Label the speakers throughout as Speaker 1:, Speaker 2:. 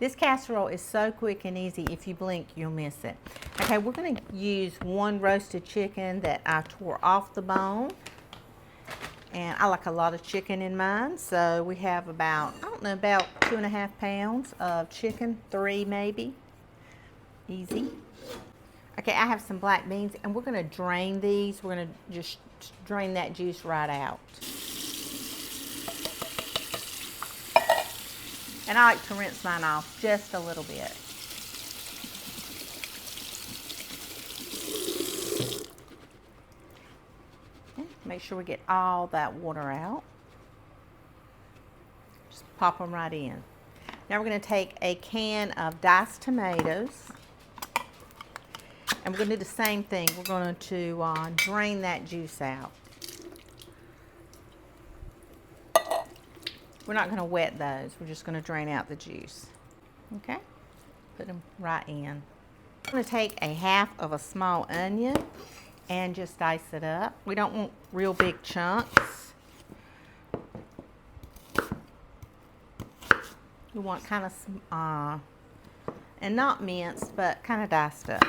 Speaker 1: This casserole is so quick and easy, if you blink, you'll miss it. Okay, we're gonna use one roasted chicken that I tore off the bone. And I like a lot of chicken in mine, so we have about, I don't know, about 2.5 pounds of chicken, 3 maybe, easy. Okay, I have some black beans, and we're gonna drain these. We're gonna just drain that juice right out. And I like to rinse mine off just a little bit. Okay, make sure we get all that water out. Just pop them right in. Now we're going to take a can of diced tomatoes. And we're going to do the same thing. We're going to drain that juice out. We're not going to wet those. We're just going to drain out the juice. Okay? Put them right in. I'm going to take a half of a small onion and just dice it up. We don't want real big chunks. You want kind of, and not minced, but kind of diced up.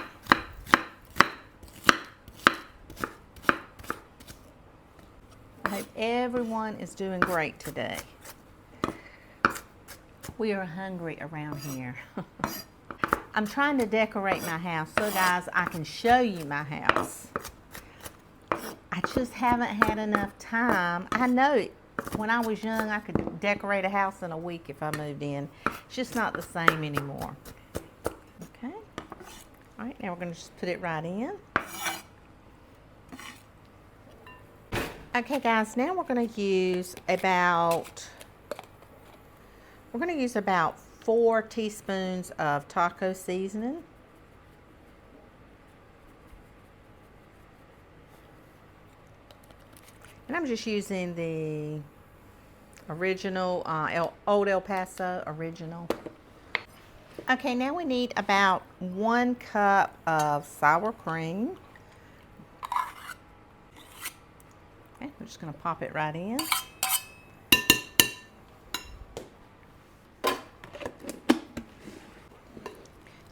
Speaker 1: I hope everyone is doing great today. We are hungry around here. I'm trying to decorate my house so guys, I can show you my house. I just haven't had enough time. I know when I was young, I could decorate a house in a week if I moved in. It's just not the same anymore. Okay. All right, now we're going to just put it right in. Okay guys, now we're going to use about 4 teaspoons of taco seasoning. And I'm just using the original, Old El Paso original. Okay, now we need about 1 cup of sour cream. Okay, we're just going to pop it right in.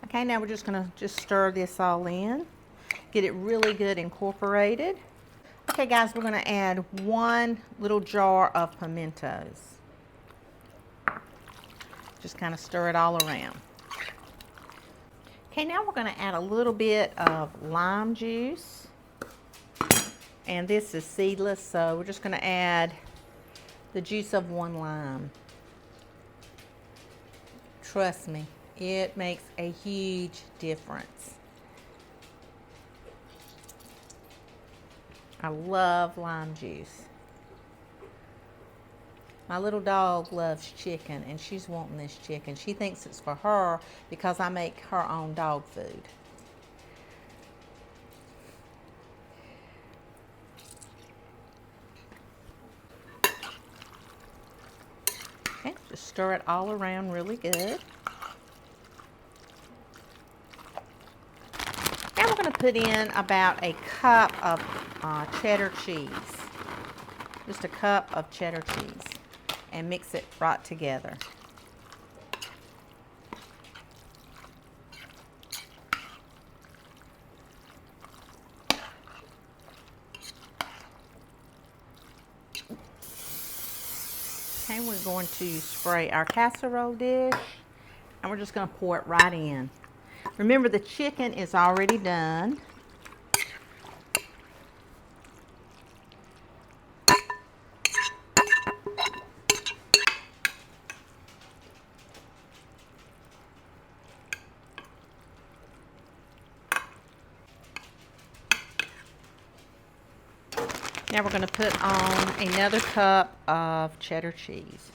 Speaker 1: Okay, now we're just going to stir this all in. Get it really good incorporated. Okay guys, we're going to add 1 little jar of pimentos. Just kind of stir it all around. Okay, now we're going to add a little bit of lime juice. And this is seedless, so we're just going to add the juice of 1 lime. Trust me, it makes a huge difference. I love lime juice. My little dog loves chicken, and she's wanting this chicken. She thinks it's for her because I make her own dog food. Okay, just stir it all around really good. Now we're going to put in about a cup of cheddar cheese. Just a cup of cheddar cheese. And mix it right together. Okay, we're going to spray our casserole dish, and we're just going to pour it right in. Remember, the chicken is already done. Now we're going to put on another cup of cheddar cheese.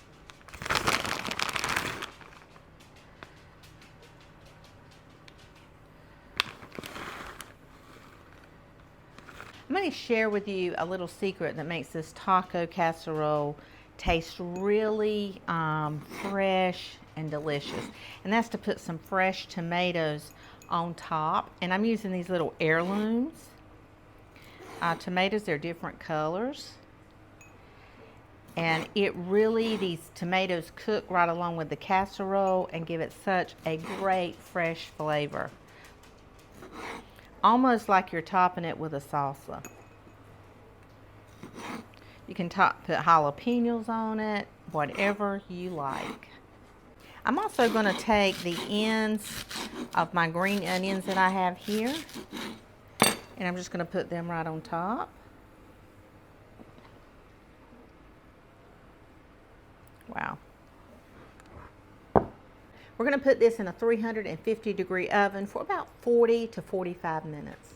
Speaker 1: I'm going to share with you a little secret that makes this taco casserole taste really fresh and delicious. And that's to put some fresh tomatoes on top. And I'm using these little heirlooms. Tomatoes, they're different colors. And it really, these tomatoes cook right along with the casserole and give it such a great fresh flavor. Almost like you're topping it with a salsa. You can put jalapeños on it, whatever you like. I'm also going to take the ends of my green onions that I have here, and I'm just going to put them right on top. Wow. We're going to put this in a 350-degree oven for about 40 to 45 minutes.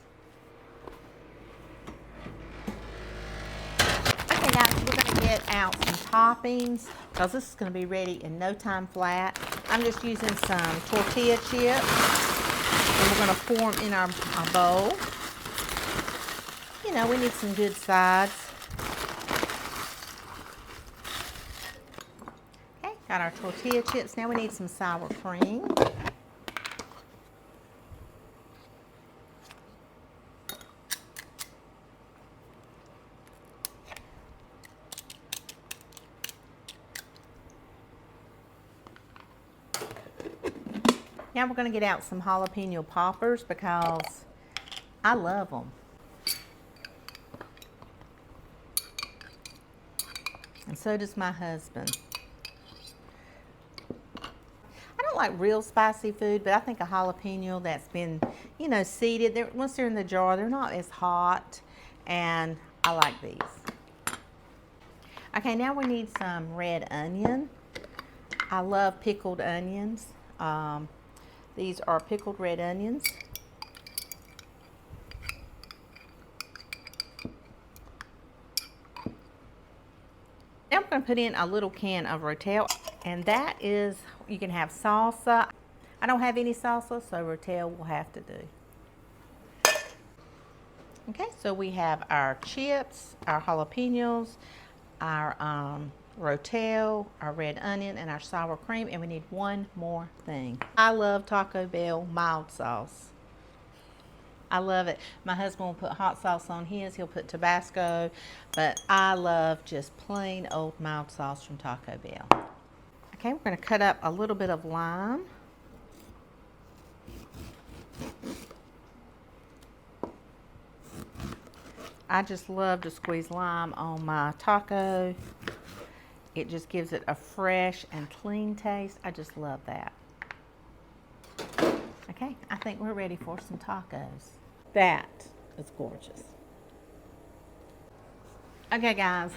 Speaker 1: Okay guys, we're going to get out some toppings because this is going to be ready in no time flat. I'm just using some tortilla chips, and we're going to pour them in our bowl. You know, we need some good sides. Okay, got our tortilla chips. Now we need some sour cream. Now we're going to get out some jalapeno poppers because I love them. And so does my husband. I don't like real spicy food, but I think a jalapeno that's been, you know, seeded, once they're in the jar, they're not as hot, and I like these. Okay, now we need some red onion. I love pickled onions. These are pickled red onions. Now I'm going to put in a little can of rotel, and that is, you can have salsa. I don't have any salsa, so rotel will have to do. Okay, so we have our chips, our jalapenos, our rotel, our red onion, and our sour cream, and we need one more thing. I love Taco Bell mild sauce. I love it. My husband will put hot sauce on his. He'll put Tabasco, but I love just plain old mild sauce from Taco Bell. Okay, we're going to cut up a little bit of lime. I just love to squeeze lime on my taco. It just gives it a fresh and clean taste. I just love that. Okay, I think we're ready for some tacos. That is gorgeous. Okay guys,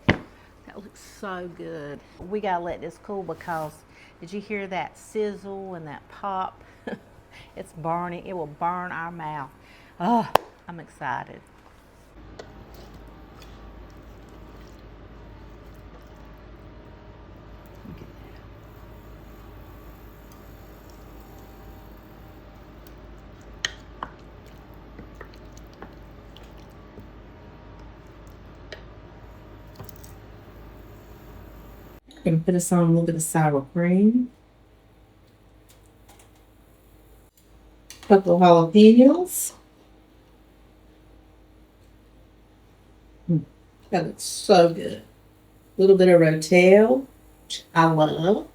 Speaker 1: that looks so good. We gotta let this cool because did you hear that sizzle and that pop? It's burning, it will burn our mouth. Oh, I'm excited. Look at that. I'm gonna put us on a little bit of sour cream. Couple of jalapenos. That looks so good. A little bit of rotel, which I love.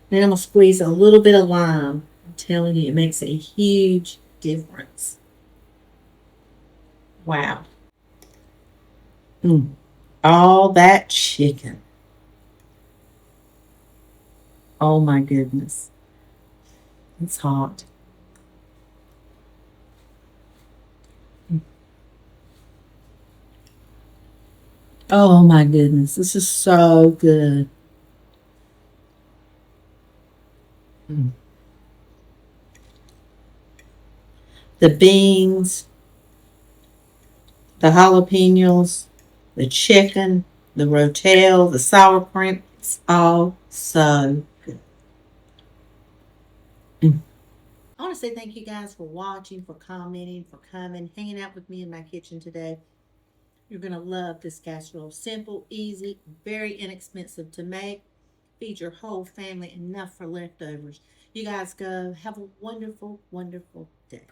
Speaker 1: Then I'm gonna squeeze a little bit of lime. I'm telling you, it makes a huge difference. Wow. All that chicken. Oh my goodness. It's hot. Oh my goodness. This is so good. The beans, the jalapenos, the chicken, the rotel, the sour cream. It's all so good. I want to say thank you guys for watching, for commenting, for coming, hanging out with me in my kitchen today. You're going to love this casserole. Simple, easy, very inexpensive to make. Feed your whole family, enough for leftovers. You guys go. Have a wonderful, wonderful day.